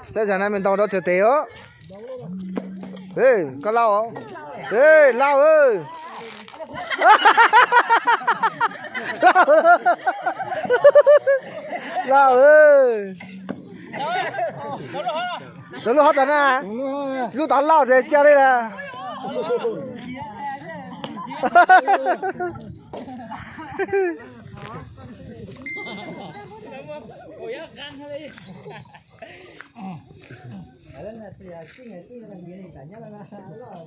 Sẽ chẳng này mình đào đó chờ tế á. Ê, có lao không? Ê, lao ơi. Lao ơi. Nó lúc hết rồi nè. Lúc tao lao rồi treo đây nè.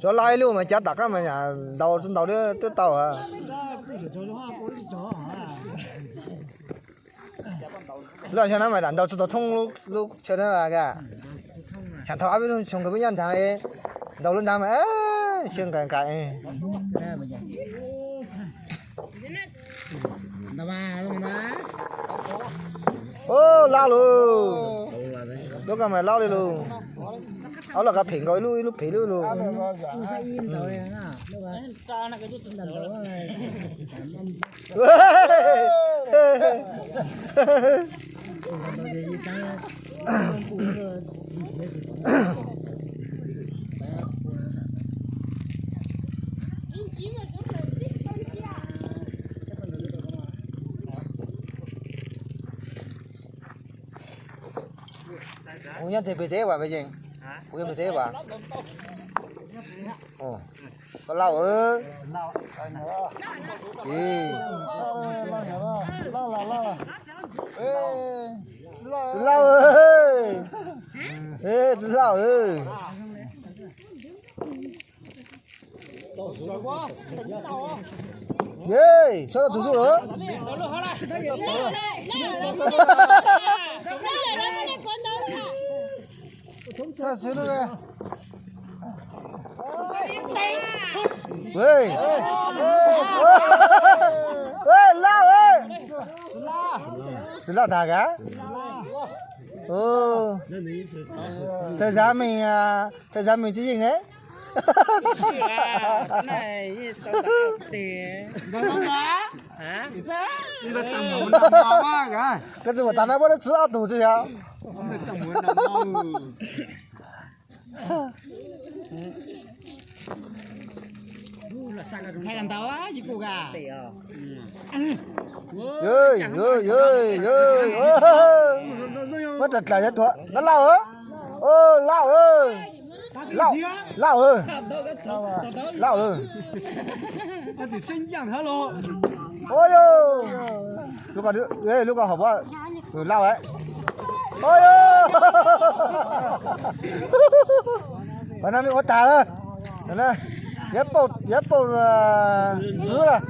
Cho lai luôn mà chả tắc á mà nhà đầu trên đầu đứa tao tàu à. Lúc cho nó mày đánh đầu cho tao thông lúc cho nó là cái chẳng thọ biết luôn chúng cái nhân chẳng ấy đầu lên ra mà xương cái ô lao luôn lúc nào mày lao đi luôn đó là cái phỉnh gọi lúc phỉ luôn Ủa nhá thì bị xé vào bây giờ ủa bị xé vào ồ có lau ơ gì lau ơi ê lau ơi ê sao tụi số nữa sao xíu nữa ê lao ơi lao thà cả thời gian mình chứ gì thế này tao đặt tiền hả cái gì mà tao nói bắt nó chữa tủ chứ sao thayกันtao á chị cô gà ơi mất thật là nhất thuận nó lao hả lao ơi lao ơi lao ơi ôi ơi lúc còn học á lao đấy ôi ơi và năm mình có tà đó này ghép bột dứa này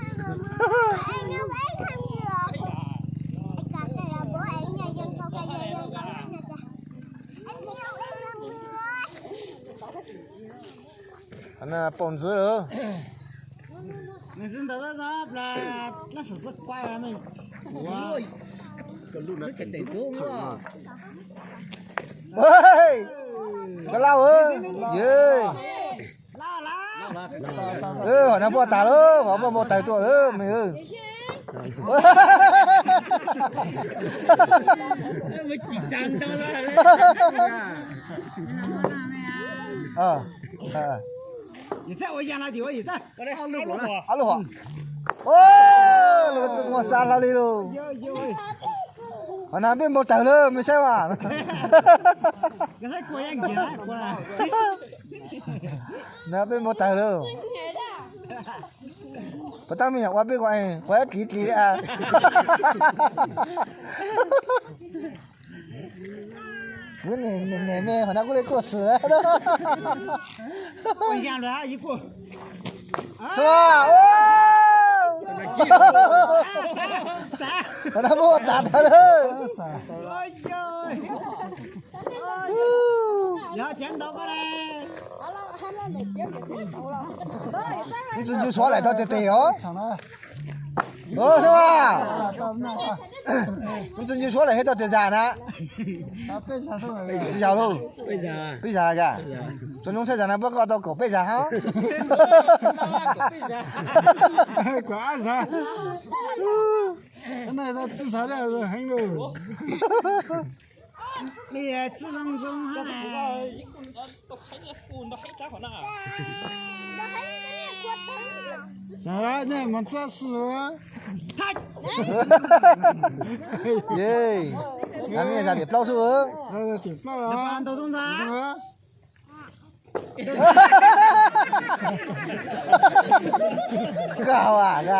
anh bột dứa nữa mình xin tao đó là sử dụng quay mà mình ôi cái tiền xuống rồi ơi có lao ơi hỏi nó mua tà đó họ mua tài tuổi đó mày ơi mới chỉ chăn đâu你在我家那地方也在，我来好路过了。好路好。ôi lúa trồng hoa xa lao đi luôn. Ở nào bên một tàu nữa mới xem à. Cái sách của anh kia đấy, qua. Nào bên một tàu nữa. Bắt tao mình qua bên ngoài quá kỹ kỹ à. Cái này mẹ họ đang có lên tua sữa đó. Ôi giang rồi hả, cô. Sao? Sao? Họ đang mua tạt thôi đó. Ôi trời. Giờ chén đâu có đây. Chứ xóa lại tao chơi tè hả? Sao à? 啊？你自己说的，还到这啥呢？这条路，为啥个？尊重车站的不搞到搞为啥哈？搞啥？那他至少要是很多。你也自动中哈嘞。咋了？那么这是？耶，咱们啥的标数？挺棒啊！都中他。高啊，个，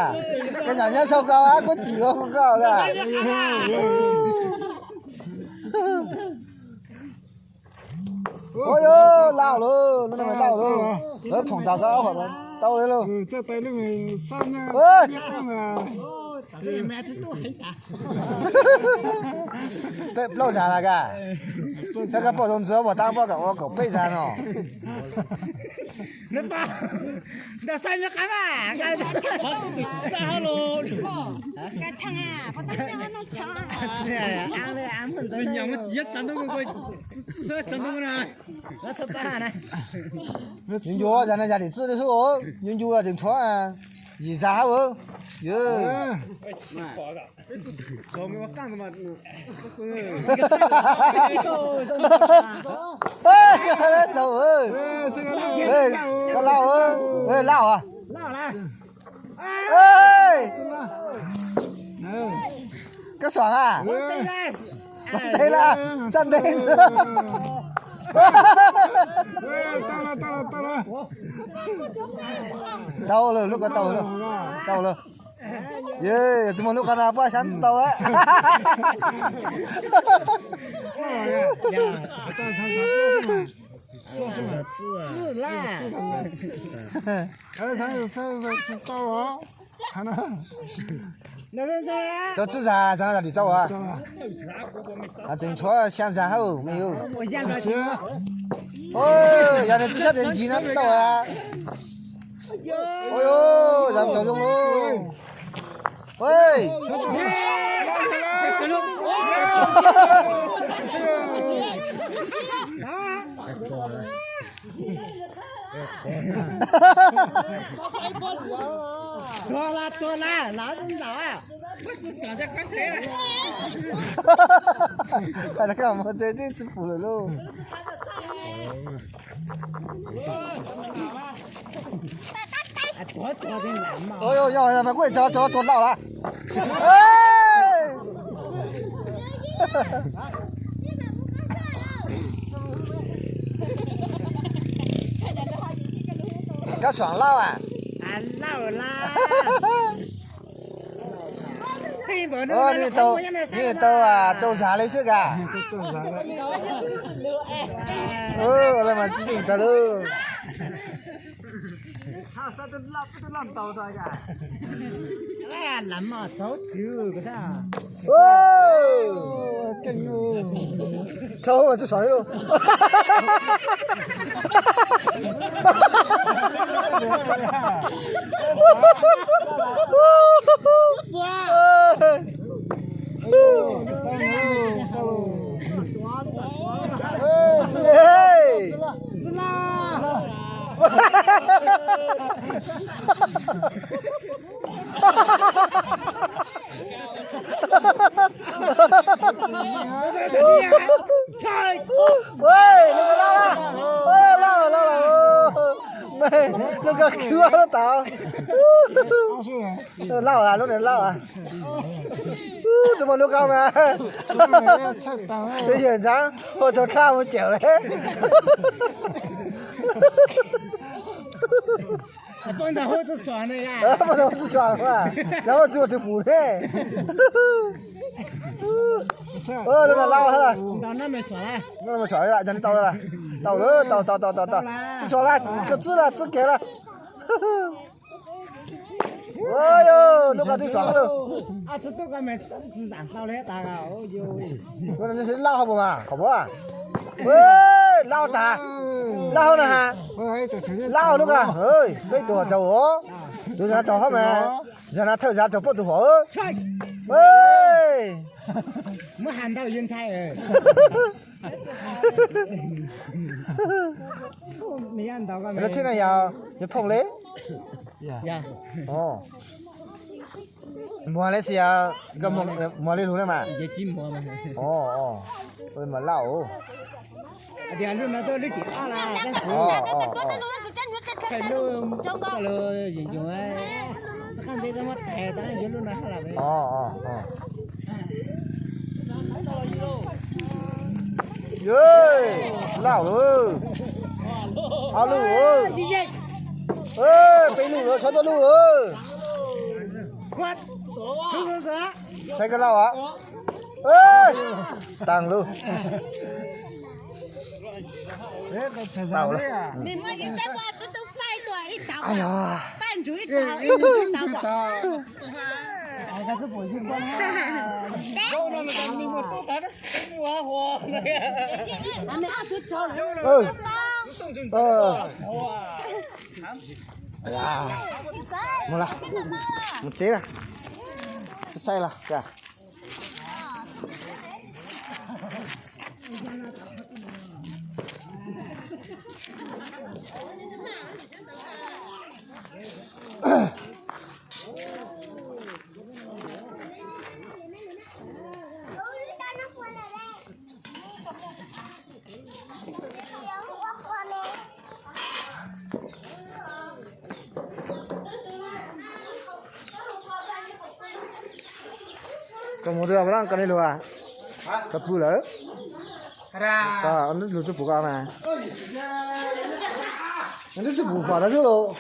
跟人家说高啊，我几个不高个。哦哟，老了，那么老了，我碰到个好吗？到来了。这在里面上面。这麦子都很大。被老啥了个？这个普通车我当不搞，我搞备餐哦。那把，那三十干嘛？干啥喽？干抢啊！不打电话能抢啊！对，俺们这。你们底下站到个，至少站到个呢。那吃饭呢？人家在那家里吃的时候，人家要正穿啊，一啥好哦？哟。说明我干什么？哎，走哎，个老哦，哎老啊，老了，哎，个爽啊，对了，站对着，到了，路到了。耶，怎么路看到不想知道啊？自来。这找我，看到。那人走了。都吃啥？上哪里找啊？啊，正错想啥好没有？哦，原来只晓得技能知道啊。哦哟，咱们走中喽。喂。多了，老人早啊，我只想着快开了。看那个我这是服了喽。多的难嘛。哦哟，要把过来找到多老了。哎！搞爽老啊！老啦。哦，你都啊，做啥的是个？做啥的？哦，那么自己的喽。他说的不得让刀啥个？哎呀，那么走丢个啥？哦，跟哟。走，我就爽的喽。喂，那个老了，哦，老了，没，那个哥了到，老了，有老啊，怎么高嘛？院长，我都看不久了。放到后头爽了呀！放到后头爽了，然后就补的。哦，那个老了。到那没爽了。那没爽了，让你倒了，倒了，倒，就爽了，可治了，治给了。哎呦，那个最爽了。啊，这都个没自然好嘞，大个，哦呦喂！我说那是老好不嘛，好不啊？喂，老大，老呢哈？老那个，哎，没多走哦，就是他走好没？ giờ nó thở ra cho bớt tụ hổ Trời. ơi Mới hàn đâu yên trai rồi. Mấy ăn đâu có nó thế này à nó phong lấy Dạ. ồ mua lấy gì à cái mua lấy luôn đấy mà Giờ chim mua mà. ồ tôi mà lão Thì anh luôn nói tôi lấy chỉ to là cái ồ cái luôn cái luôn gì chung ấy. Sao không thấy sao mất thẻ ta giờ luôn nói là vậy. ồ ơi lão luôn alo ơi Gì vậy? ơi bây lù rồi sao tôi lù ơi Quát. Số. sai cái nào ạ ơi tăng luôn Đấy, cái chờ sao đấy à? Mình mới đi chơi qua chúng tôi phai tuổi ít tàu. ai à Phai rủi tàu ít tàu. Ai cái buổi hôm qua đâu nó còn đi một tô tát mua hoa này À mẹ ăn chút rồi. ừ một là một chế là sai là cả còn một đứa đang cần đi luôn à tập vui lắm à anh lúc chụp bùa mà anh lúc chụp bùa phá ra chứ đâu